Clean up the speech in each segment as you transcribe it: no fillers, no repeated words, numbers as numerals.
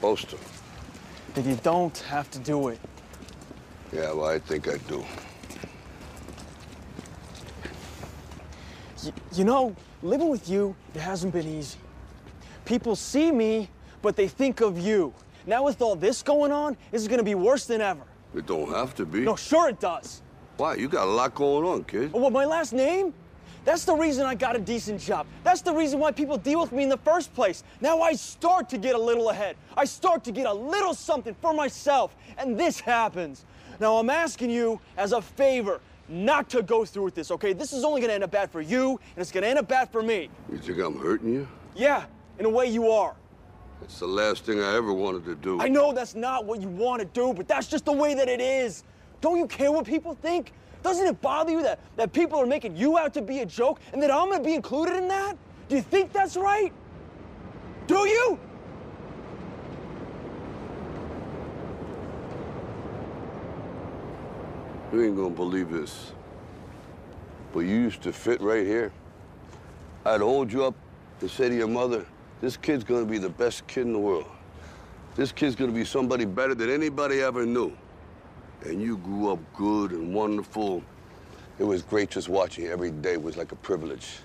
supposed to. Then you don't have to do it. Yeah, well, I think I do. You know, living with you, it hasn't been easy. People see me, but they think of you. Now with all this going on, this is gonna be worse than ever. It don't have to be. No, sure it does. Why? You got a lot going on, kid. Oh, what, my last name? That's the reason I got a decent job. That's the reason why people deal with me in the first place. Now I start to get a little ahead. I start to get a little something for myself, and this happens. Now I'm asking you as a favor not to go through with this, okay? This is only gonna end up bad for you, and it's gonna end up bad for me. You think I'm hurting you? Yeah, in a way you are. That's the last thing I ever wanted to do. I know that's not what you want to do, but that's just the way that it is. Don't you care what people think? Doesn't it bother you that people are making you out to be a joke and that I'm gonna be included in that? Do you think that's right? Do you? You ain't gonna believe this, but you used to fit right here. I'd hold you up and say to your mother, this kid's gonna be the best kid in the world. This kid's gonna be somebody better than anybody ever knew. And you grew up good and wonderful. It was great just watching you every day. It was like a privilege.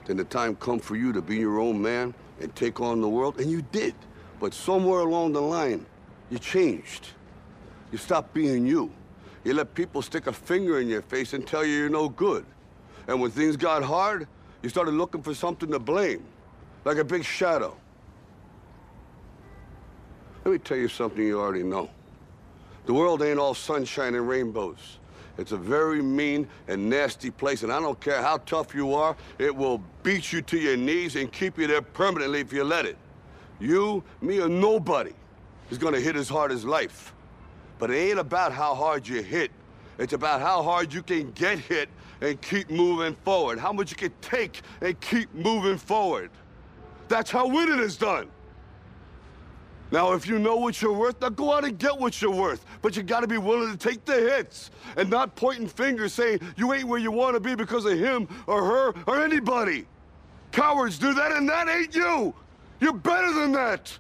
Then the time come for you to be your own man and take on the world, and you did. But somewhere along the line, you changed. You stopped being you. You let people stick a finger in your face and tell you you're no good. And when things got hard, you started looking for something to blame, like a big shadow. Let me tell you something you already know. The world ain't all sunshine and rainbows. It's a very mean and nasty place, and I don't care how tough you are, it will beat you to your knees and keep you there permanently if you let it. You, me, or nobody is gonna hit as hard as life. But it ain't about how hard you hit. It's about how hard you can get hit and keep moving forward. How much you can take and keep moving forward. That's how winning is done. Now, if you know what you're worth, now go out and get what you're worth. But you gotta be willing to take the hits and not pointing fingers saying you ain't where you wanna be because of him or her or anybody. Cowards do that, and that ain't you. You're better than that.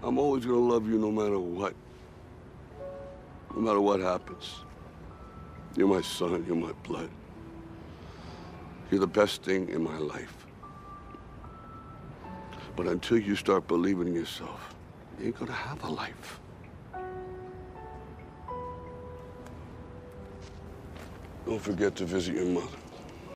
I'm always gonna love you no matter what. No matter what happens. You're my son, you're my blood. You're the best thing in my life. But until you start believing in yourself, you ain't gonna have a life. Don't forget to visit your mother.